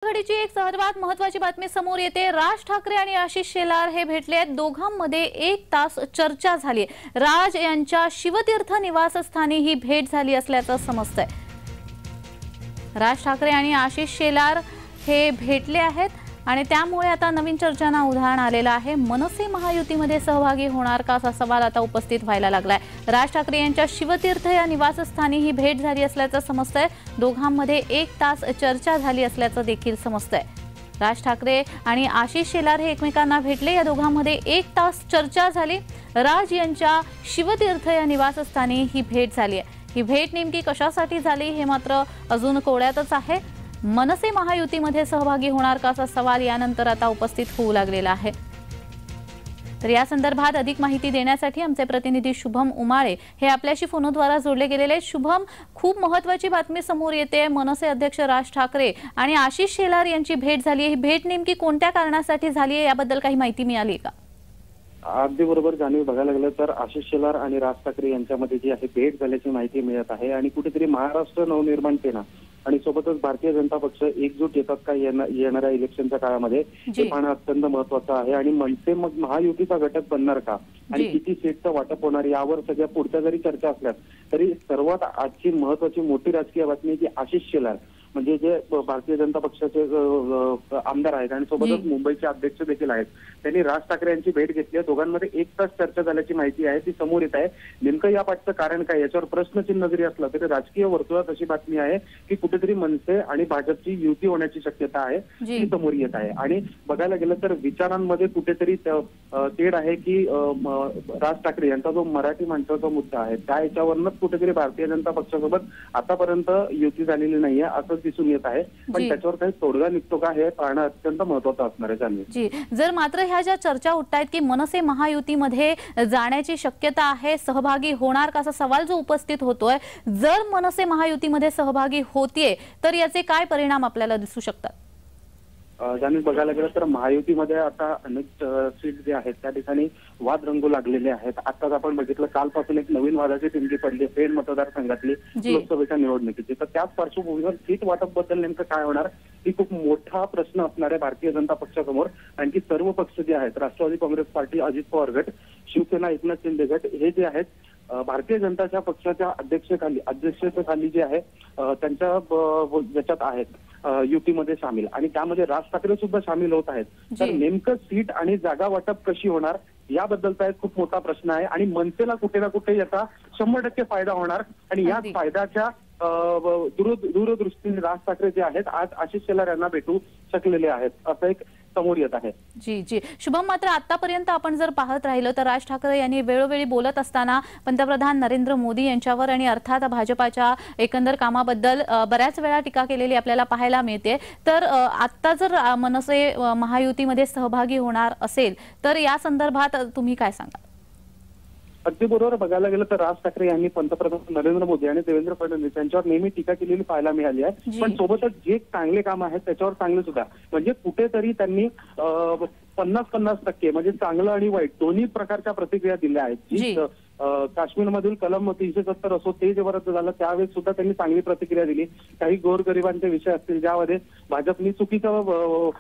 घडीची एक सर्वात महत्त्वाची बातमी समोर येते। राज ठाकरे आणि आशिष शेलार हे भेटले आहेत। दोघांमध्ये 1 तास चर्चा झाली। राज यांच्या शिवतीर्थ निवासस्थानी ही भेट झाली असल्याचं समजतंय। राज ठाकरे आणि आशिष शेलार हे भेटले आहेत आणि त्यामुळे आता नवीन चर्चांना उधाण आलेलं आहे। मनसे महायुतीमध्ये सहभागी होणार का असा सवाल आता उपस्थित व्हायला लागलाय। राज ठाकरे यांच्या शिवतीर्थ या निवासस्थानी ही भेट झाली असल्याचं समजतंय। दोघांमध्ये 1 तास चर्चा झाली असल्याचं देखील समजतंय। राज ठाकरे आणि आशिष शेलार हे एकमेकांना भेटले। या दोघांमध्ये 1 तास चर्चा झाली। राज यांच्या शिवतीर्थ या निवासस्थानी ही भेट झाली आहे। ही भेट नेमकी कशासाठी झाली हे मात्र अजून कोड्यातच आहे। मनसे महायुतीमध्ये सहभागी होणार का असा सवाल यानंतर आता उपस्थित होऊ लागलेला आहे। तर या संदर्भात अधिक माहिती देण्यासाठी आमचे प्रतिनिधी शुभम उमाळे हे आपल्याशी फोनद्वारे जोडले गेलेले आहेत। शुभम, खूप महत्त्वाची बातमी समोर येते। मनसे अध्यक्ष राज ठाकरे आणि आशिष शेलार यांची भेट झाली आहे। ही भेट नेमकी कोणत्या कारणासाठी झाली आहे याबद्दल काही माहिती मिळाली का? अगदी बरोबर जाणीव बघायला गेलं तर आशिष शेलार आणि राज ठाकरे यांच्यामध्ये जी आहे भेट झाल्याची माहिती मिळत आहे आणि कुठेतरी महाराष्ट्र नवनिर्माण सेना आणि सोबतच भारतीय जनता पक्ष एकजूट येतात का येणाऱ्या इलेक्शनच्या काळामध्ये हे पाहणं अत्यंत महत्त्वाचं आहे। आणि मनसे मग महायुतीचा घटक बनणार का आणि किती सीटचं वाटप होणार यावर सगळ्या पुढच्या जरी चर्चा असल्यास तरी सर्वात आजची महत्त्वाची मोठी राजकीय बातमी की आशिष शेलार म्हणजे जे भारतीय जनता पक्षाचे आमदार आहेत आणि सोबतच मुंबईचे अध्यक्ष देखील आहेत, त्यांनी राज ठाकरे यांची भेट घेतली आहे। दोघांमध्ये 1 तास चर्चा झाल्याची माहिती आहे ती समोर येत आहे। नेमकं या पाठचं कारण काय याच्यावर प्रश्नचिन्ह जरी असलं तरी राजकीय वर्तुळात अशी बातमी आहे की कुठेतरी मनसे आणि भाजपची युती होण्याची शक्यता आहे ती समोर येत आहे। आणि बघायला गेलं तर विचारांमध्ये कुठेतरी तेढ आहे की राज ठाकरे यांचा जो मराठी माणसाचा मुद्दा आहे त्या याच्यावरच कुठेतरी भारतीय जनता पक्षासोबत आतापर्यंत युती झालेली नाहीये असं दिसून येत आहे। पण त्याच्यावर काही तोडगा निघतो का हे पाहणं अत्यंत महत्त्वाचं असणार आहे। जाणीव जर मात्र ह्या ज्या चर्चा उठतायत की मनसे महायुतीमध्ये जाण्याची शक्यता आहे, सहभागी होणार का असा सवाल जो उपस्थित होतोय, जर मनसे महायुतीमध्ये सहभागी होतीये तर याचे काय परिणाम आपल्याला दिसू शकतात? जाणीव बघायला गेलं तर महायुतीमध्ये आता अनेक सीट जे आहेत त्या ठिकाणी वाद रंगू लागलेले आहेत। आताच आपण बघितलं कालपासून एक नवीन वादाची टिंगी पडली पेण मतदारसंघातली लोकसभेच्या निवडणुकीची। तर त्याच पार्श्वभूमीवर सीट वाटप बद्दल नेमकं काय होणार ही खूप मोठा प्रश्न असणार आहे भारतीय जनता पक्षासमोर। आणखी सर्व पक्ष जे आहेत राष्ट्रवादी काँग्रेस पार्टी, अजित पवार गट, शिवसेना, एकनाथ शिंदे गट हे जे आहेत भारतीय जनता पक्षाच्या अध्यक्षतेखाली जे आहे त्यांच्या याच्यात आहेत युतीमध्ये सामील आणि त्यामध्ये राज ठाकरे सुद्धा सामील होत आहेत। तर नेमकं सीट आणि जागा वाटप कशी होणार याबद्दलचा एक खूप मोठा प्रश्न आहे आणि मनसेला कुठे ना कुठे याचा 100% फायदा होणार आणि या फायद्याच्या दूरदृष्टीने राज ठाकरे जे आहेत आज आशिष शेलार यांना भेटू शकलेले आहेत असं एक समोर येत आहे। जी शुभम, मात्र आतापर्यंत आपण जर पाहत राहिलो तर राज ठाकरे यांनी वेळोवेळी बोलत असताना पंतप्रधान नरेंद्र मोदी यांच्यावर आणि अर्थात भाजपाच्या एकंदर कामाबद्दल बऱ्याच वेळा टीका केलेली आपल्याला पाहायला मिळते। तर आता जर मनसे महायुतीमध्ये सहभागी होणार असेल तर या संदर्भात तुम्ही काय सांगाल? अगदी बरोबर बघायला गेलं तर राज ठाकरे यांनी पंतप्रधान नरेंद्र मोदी आणि देवेंद्र फडणवीस यांच्यावर नेहमी टीका केलेली पाहायला मिळाली आहे। पण सोबतच जे चांगले काम आहेत त्याच्यावर चांगले सुद्धा म्हणजे कुठेतरी त्यांनी 50-50% म्हणजे चांगलं आणि वाईट दोन्ही प्रकारच्या प्रतिक्रिया दिल्या आहेत। काश्मीरमधील कलम 370 असो ते जे रद्द झालं त्यावेळेस सुद्धा त्यांनी चांगली प्रतिक्रिया दिली। काही गोरगरिबांचे विषय असतील ज्यामध्ये भाजपने चुकीचं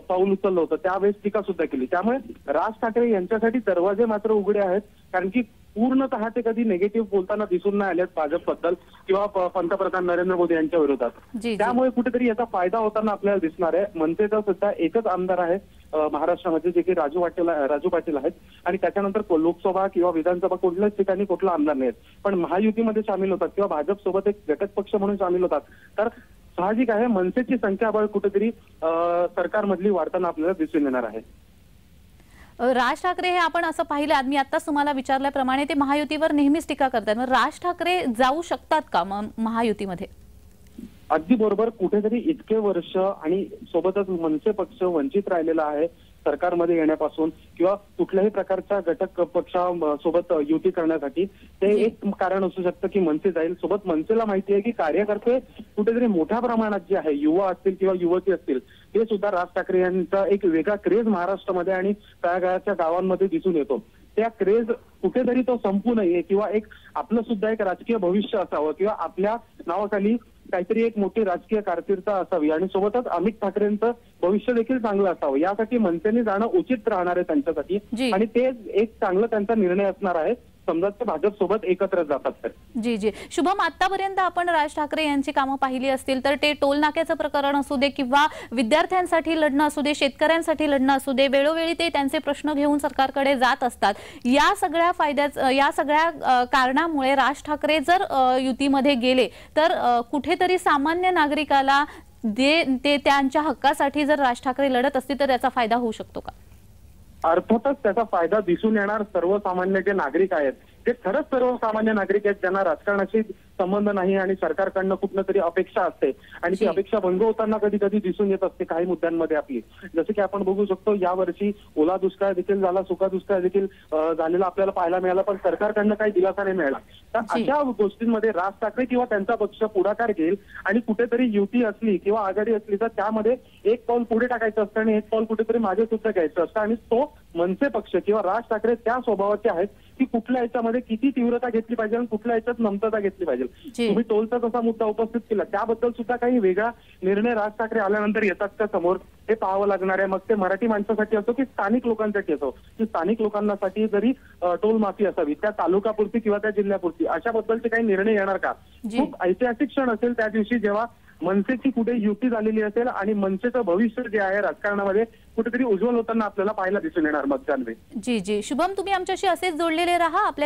पाऊल उचललं होतं त्यावेळेस टीका सुद्धा केली। त्यामुळे राज ठाकरे यांच्यासाठी दरवाजे मात्र उघडे आहेत कारण की पूर्णतः ते कधी निगेटिव्ह बोलताना दिसून नाही आलेत भाजपबद्दल किंवा पंतप्रधान नरेंद्र मोदी यांच्या विरोधात। त्यामुळे कुठेतरी याचा फायदा होताना आपल्याला दिसणार आहे। मनसेचा सुद्धा एकच आमदार आहे महाराष्ट्रामध्ये जे की राजू पाटील आहेत आणि त्याच्यानंतर लोकसभा किंवा विधानसभा कुठल्याच ठिकाणी कुठला आमदार नाहीत। पण महायुतीमध्ये सामील होतात किंवा भाजप सोबत एक घटक पक्ष म्हणून सामील होतात तर साहजिक आहे मनसेची संख्याबळ कुठेतरी सरकारमधली वाढताना आपल्याला दिसून येणार आहे। राज ठाकरे हे आपण असं पाहिलं, मी आताच तुम्हाला विचारल्याप्रमाणे ते महायुतीवर नेहमीच टीका करतात। राज ठाकरे जाऊ शकतात का महायुतीमध्ये? अगदी बरोबर, कुठेतरी इतके वर्ष आणि सोबतच मनसे पक्ष वंचित राहिलेला आहे सरकारमध्ये येण्यापासून किंवा कुठल्याही प्रकारच्या घटक पक्षासोबत युती करण्यासाठी। ते एक कारण असू शकतं की मनसे जाईल। सोबत मनसेला माहिती आहे की कार्यकर्ते कुठेतरी मोठ्या प्रमाणात जे आहे युवा असतील किंवा युवती असतील ते सुद्धा राज ठाकरे यांचा एक वेगळा क्रेज महाराष्ट्रामध्ये आणि तळागाळाच्या गावांमध्ये दिसून येतो। त्या क्रेज कुठेतरी तो संपू नये किंवा एक आपलं सुद्धा एक राजकीय भविष्य असावं किंवा आपल्या नावाखाली काहीतरी एक मोठी राजकीय कारकीर्द असावी आणि सोबतच अमित ठाकरेंचं भविष्य देखील चांगलं असावं, यासाठी मनसेने जाणं उचित राहणार आहे त्यांच्यासाठी. जी. आणि ते एक चांगलं त्यांचा निर्णय असणार आहे समजा ते भाजप सोबत एकत्र जातात तर. जी जी शुभम, आतापर्यंत आपण राज ठाकरे यांची कामं पाहिली असतील तर ते टोल नाक्याचं प्रकरण असू दे किंवा विद्यार्थ्यांसाठी लढणं असू दे, शेतकऱ्यांसाठी लढणं असू दे, वेळोवेळी ते त्यांचे प्रश्न घेऊन सरकारकडे जात असतात. या सगळ्या कारणामुळे राज ठाकरे जर युतीमध्ये गेले तर कुठेतरी सामान्य नागरिकाला ते त्यांच्या हक्कासाठी जर राज ठाकरे लढत असतील तर त्याचा फायदा होऊ शकतो का? अर्थातच त्याचा फायदा दिसून येणार. सर्वसामान्य जे नागरिक आहेत ते खरंच सर्वसामान्य नागरिक आहेत ज्यांना राजकारणाशी संबंध नाही आणि सरकारकडनं कुठलं तरी अपेक्षा असते आणि ती अपेक्षा भंग होताना कधी कधी दिसून येत असते काही मुद्द्यांमध्ये आपली. जसं की आपण बघू शकतो यावर्षी ओला दुष्काळ देखील झाला, सुका दुष्काळ देखील झालेला आपल्याला पाहायला मिळाला, पण सरकारकडनं काही दिलासा नाही मिळाला. तर अशा गोष्टींमध्ये राज ठाकरे किंवा त्यांचा पक्ष पुढाकार घेईल आणि कुठेतरी युती असली किंवा आघाडी असली तर त्यामध्ये एक पाऊल पुढे टाकायचं असतं आणि एक पाऊल कुठेतरी मागे सुद्धा घ्यायचं असतं. आणि तो मनसे पक्ष किंवा राज ठाकरे त्या स्वभावाचे आहेत की कुठल्या याच्यामध्ये किती तीव्रता घेतली पाहिजे आणि कुठल्या याच्यात नम्रता घेतली पाहिजे. तुम्ही टोलचा तसा मुद्दा उपस्थित केला, त्याबद्दल सुद्धा काही वेगळा निर्णय राज ठाकरे आल्यानंतर येतात का समोर हे पाहावं लागणार आहे. मग ते मराठी माणसासाठी असो की स्थानिक लोकांसाठी असो, की स्थानिक लोकांसाठी जरी टोल माफी असावी त्या तालुकापुरती किंवा त्या जिल्ह्यापुरती अशा बद्दलचे काही निर्णय येणार का? खूप ऐतिहासिक क्षण असेल त्या दिवशी जेव्हा मनसेची कुठे युती झालेली असेल आणि मनसेचं भविष्य जे आहे राजकारणामध्ये कुठेतरी उज्ज्वल होताना आपल्याला पाहायला दिसून येणार मतदान. जी जी शुभम, तुम्ही आमच्याशी असेच जोडलेले राहा. आपल्या